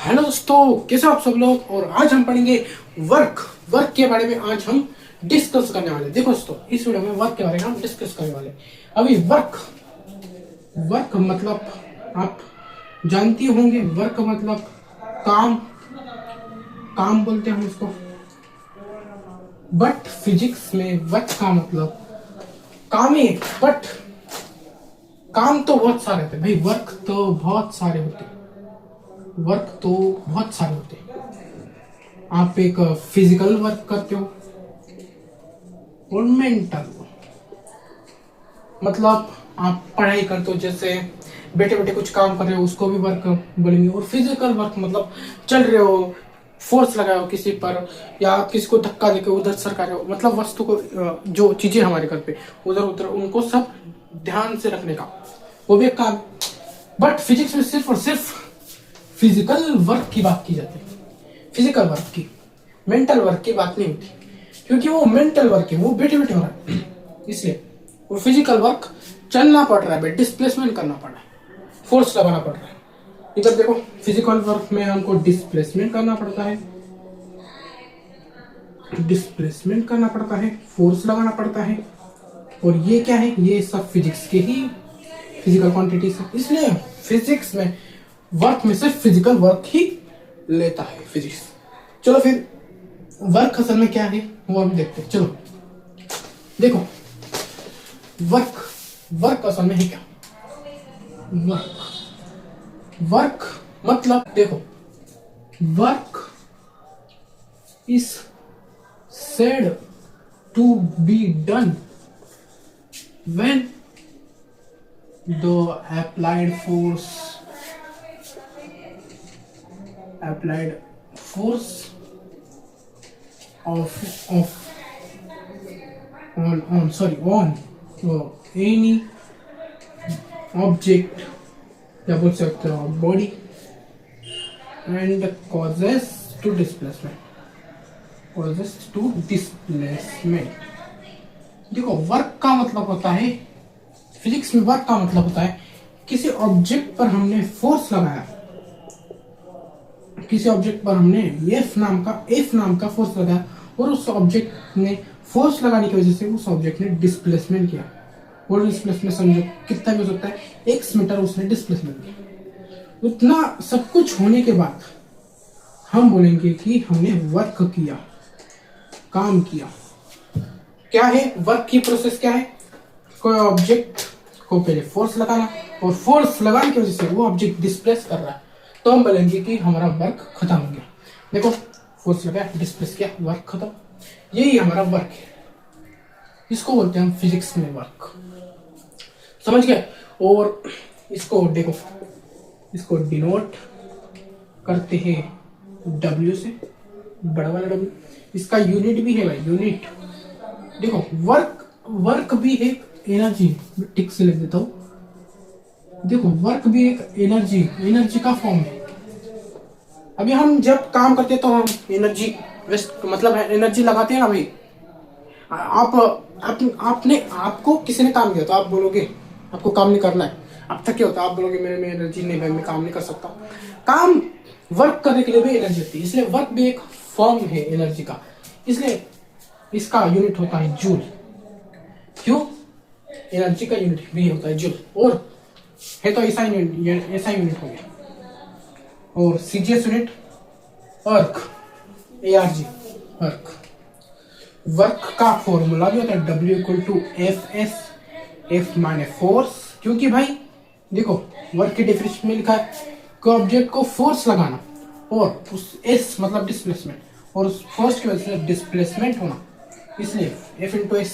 Hello दोस्तों, कैसे हो आप सब लोग। और आज हम पढ़ेंगे वर्क वर्क के बारे में। आज हम डिस्कस करने वाले। देखो दोस्तों, इस वीडियो में वर्क के बारे में हम डिस्कस करने वाले। अभी वर्क वर्क मतलब आप जानती होंगे। वर्क मतलब काम काम बोलते हैं हम इसको। बट फिजिक्स में वर्क का मतलब काम ही है। बट काम तो बहुत सारे होते हैं भाई। वर्क तो बहुत सारे होते हैं। आप एक फिजिकल वर्क करते हो और मेंटल मतलब आप पढ़ाई करते हो, जैसे बैठे बैठे कुछ काम कर रहे हो, उसको भी वर्क बोलेंगे। और फिजिकल वर्क मतलब चल रहे हो, फोर्स लगाए हो किसी पर, या किसी को धक्का देके उधर सरका रहे हो, मतलब वस्तु को, जो चीजें हमारे घर पे उधर उधर उनको सब ध्यान से रखने का, वो भी एक काम। बट फिजिक्स में सिर्फ और सिर्फ फिजिकल वर्क की बात की जाती है। फिजिकल वर्क की, मेंटल वर्क की बात नहीं होती, क्योंकि वो मेंटल वर्क है, वो बैठे बैठे हो रहा है। इसलिए वो फिजिकल वर्क चलना पड़ रहा है, डिस्प्लेसमेंट करना पड़ रहा है, फोर्स लगाना पड़ रहा है। इधर देखो, फिजिकल वर्क में हमको डिस्प्लेसमेंट करना पड़ता है, फोर्स लगाना पड़ता है। और ये क्या है, ये सब फिजिक्स के ही फिजिकल क्वांटिटीज है। इसलिए फिजिक्स में वर्क में सिर्फ फिजिकल वर्क ही लेता है फिजिक्स। चलो फिर वर्क असल में क्या है वो हम देखते हैं। चलो देखो, वर्क असल में है क्या। वर्क मतलब देखो, work is said to be done when the applied force of on any object, या बोल सकते हो body, and causes to displacement। देखो, वर्क का मतलब होता है, फिजिक्स में वर्क का मतलब होता है किसी ऑब्जेक्ट पर हमने फोर्स लगाया, किसी ऑब्जेक्ट पर हमने एफ नाम का फोर्स लगाया, और उस ऑब्जेक्ट ने फोर्स लगाने की वजह से उस ऑब्जेक्ट ने डिस्प्लेसमेंट किया। और डिस्प्लेसमेंट समझो कितना भी हो सकता है, x मीटर उसने डिस्प्लेसमेंट किया। उतना सब कुछ होने के बाद हम बोलेंगे कि हमने वर्क किया, काम किया। क्या है वर्क की प्रोसेस, क्या है, कोई ऑब्जेक्ट को पहले फोर्स लगाना, और फोर्स लगाने की वजह से वो ऑब्जेक्ट डिस्प्लेस कर रहा है, तो हम बोलेंगे कि हमारा वर्क खत्म हो गया। देखो, फोर्स लगाया, डिस्प्लेस किया, वर्क खत्म। यही हमारा वर्क है, इसको बोलते हैं हम फिजिक्स में वर्क। समझ गए। और इसको देखो, इसको डिनोट करते हैं W से, बड़ा वाला W। इसका यूनिट भी है भाई, यूनिट। देखो, वर्क भी एक एनर्जी, ठीक से लिख देता हूं। देखो, वर्क भी एक एनर्जी का फॉर्म है। अभी हम जब काम करते हैं तो हम एनर्जी वेस्ट, मतलब एनर्जी लगाते हैं ना भाई। आपको किसी ने काम दिया तो आप बोलोगे आपको काम नहीं करना है, आप थके होता, आप बोलोगे मेरे में एनर्जी नहीं भाई, मैं काम नहीं कर सकता। काम वर्क करने के लिए भी एनर्जी होती है, इसलिए वर्क भी एक फॉर्म है एनर्जी का। इसलिए इसका यूनिट होता है जूल। क्यों, एनर्जी का यूनिट भी होता है जूल, और है तो ऐसा यूनिट हो गया। और सीजीएस यूनिट अर्क, ARG अर्क। वर्क का फॉर्मूला भी होता है W=FS, F माने फोर्स। क्योंकि भाई देखो, वर्क के डेफिनेशन में लिखा है कि ऑब्जेक्ट को फोर्स लगाना, और उस S मतलब डिस्प्लेसमेंट, और उस फोर्स की वजह से डिस्प्लेसमेंट होना, इसलिए F×S,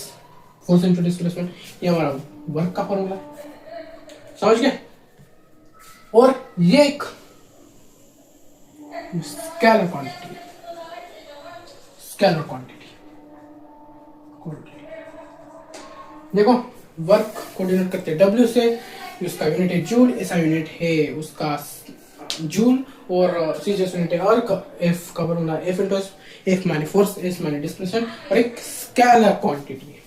फोर्स इंटू डिस्प्लेसमेंट, ये हमारा वर्क का फॉर्मूला। समझ गए। और ये एक स्केलर क्वांटिटी देखो, वर्क को डिनोट करते हैं W से, उसका यूनिट है जूल, ऐसा यूनिट है उसका जूल, और सीजीएस यूनिट है अर्क, F का फॉर्मूला F×S, F माने फोर्स, S माने डिस्प्लेसमेंट, और एक स्केलर क्वांटिटी है।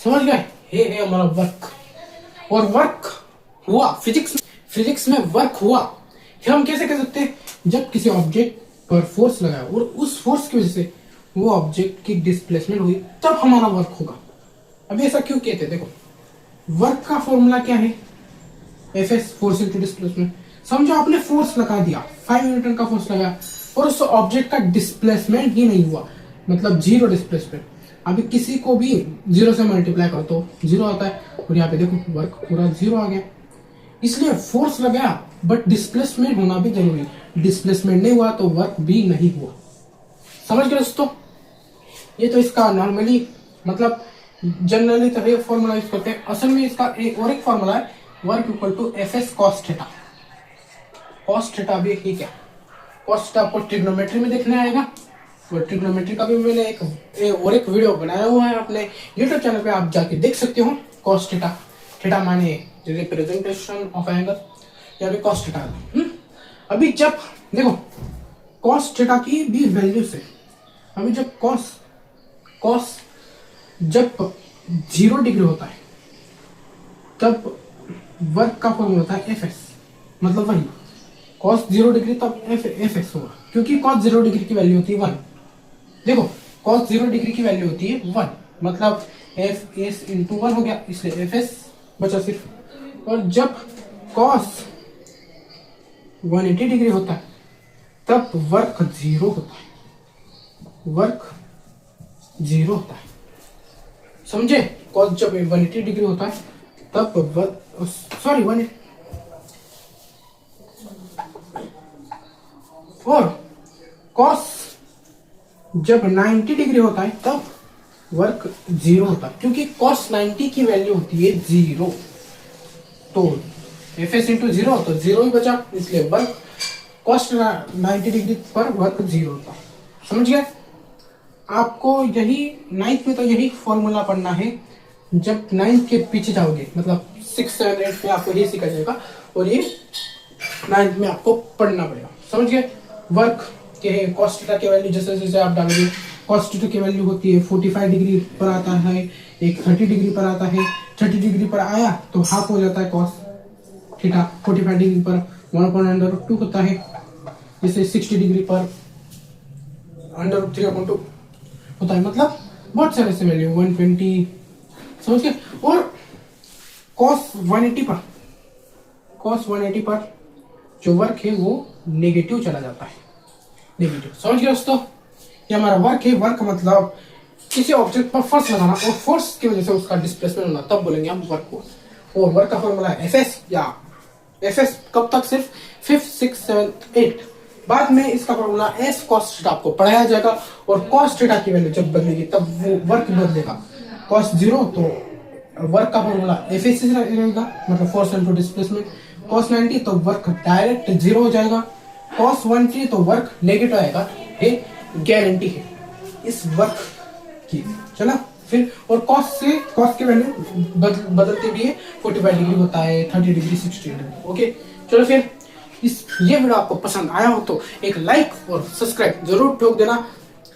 समझ गए, ये है हमारा वर्क। और वर्क हुआ फिजिक्स में वर्क हुआ, हम कैसे कह सकते हैं, जब किसी ऑब्जेक्ट पर फोर्स लगाया और उस फोर्स की वजह से वो ऑब्जेक्ट की डिस्प्लेसमेंट हुई, तब हमारा वर्क होगा। अभी ऐसा क्यों कहते हैं? देखो, वर्क का फॉर्मूला क्या है? F S, force into displacement. समझो आपने फोर्स लगा दिया, 5 न्यूटन का फोर्स लगा और उस ऑब्जेक्ट का डिस्प्लेसमेंट ही नहीं हुआ, मतलब जीरो डिस्प्लेसमेंट। अभी किसी को भी जीरो से मल्टीप्लाई करो तो जीरो आता है, और यहाँ पे देखो वर्क पूरा जीरो आ गया। इसलिए फोर्स लगाया बट डिस्प्लेसमेंट होना भी जरूरी है। डिस्प्लेसमेंट नहीं हुआ तो वर्क भी नहीं हुआ। समझ गए दोस्तों? ये तो इसका नॉर्मली मतलब जनरली तो ये फॉर्मूला यूज करते हैं। असल में इसका एक और एक फॉर्मूला है, work equal to F S cos theta. Cos theta भी ठीक है, कॉस थीटा आपको ट्रिग्नोमेट्री में देखने आएगा, और ट्रिग्नोमेट्री का भी मैंने एक वीडियो बनाया हुआ है अपने यूट्यूब चैनल पे, आप जाके देख सकते हो। कॉस थीटा, थीटा माने रिप्रेजेंटेशन ऑफ एंगल, या भी कॉस थीटा। अभी जब देखो कॉस थीटा की भी वैल्यू से, अभी जब कॉस जब 0 डिग्री होता है तब वर्क का फॉर्मूला होता है एफ एस, मतलब वही कॉस 0 डिग्री तब एफ एस होगा, क्योंकि कॉस 0 डिग्री की वैल्यू होती है 1। देखो कॉस 0 डिग्री की वैल्यू होती है 1, मतलब एफ एस इंटू 1 हो गया, इसलिए एफ एस बचा सिर्फ। और जब कॉस 180 डिग्री होता है तब वर्क 0 होता है, वर्क 0 होता है। समझे? कॉस जब 180 डिग्री होता है तब वर्क, सॉरी 1, और कॉस जब 90 डिग्री होता है तब वर्क 0 होता है, क्योंकि कॉस 90 की वैल्यू होती है 0। तो एफ एस इंटू 0 तो 0 ही बचा, इसलिए वर्क कॉस 90 डिग्री पर वर्क 0 होता है। समझ गए? आपको यही 9th में तो यही फॉर्मूला पढ़ना है। जब 9th के पीछे जाओगे, मतलब 6, 7, 8 में आपको ये सीखा जाएगा, और ये 9th में आपको पढ़ना पड़ेगा। समझ गए? वर्क के कॉस थीटा की वैल्यू जैसे जैसे आप डालोगे, कॉस थीटा की वैल्यू होती है 45 डिग्री पर आता है, एक 30 डिग्री पर आता है। 30 डिग्री पर आया तो हाफ हो जाता है कॉस थीटा, 45 डिग्री पर 1/√2 होता है, जैसे 60 डिग्री पर √3/2 होता है, मतलब बहुत सारे से वैल्यू 120। समझ गए? और कॉस 180 पर जो वर्क है वो नेगेटिव चला जाता है, नेगेटिव। समझ गए दोस्तों? ये हमारा वर्क है। वर्क मतलब किसी ऑब्जेक्ट पर फोर्स लगाना और फोर्स की वजह से उसका डिस्प्लेसमेंट होना, तब बोलेंगे हम वर्क को। और वर्क का फॉर्मूला है एफ एस, या एफ एस कब तक? सिर्फ 5th, 6th, 7th, 8th। बाद में इसका फॉर्मूला एस कॉस थीटा आपको पढ़ाया जाएगा, और कॉस थीटा की वैल्यू जब बदलेगी तब वो वर्क बदलेगा। कॉस 0 तो वर्क का फॉर्मूला एफ एस रहेगा, मतलब फोर्स इनटू डिस्प्लेसमेंट। कॉस 90 तो वर्क डायरेक्ट 0 हो जाएगा। कॉस 180 तो वर्क नेगेटिव आएगा, ये गारंटी है इस वर्क की। चला फिर, और कॉस की वैल्यू बदलती भी है, 45 डिग्री होता है, 30 डिग्री, 60 डिग्री। ओके, चलो फिर ये वीडियो आपको पसंद आया हो तो एक लाइक और सब्सक्राइब जरूर ठोक देना।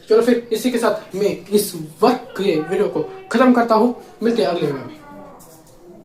चलो फिर इसी के साथ मैं इस वर्क के वीडियो को खत्म करता हूँ। मिलते हैं अगले वीडियो में।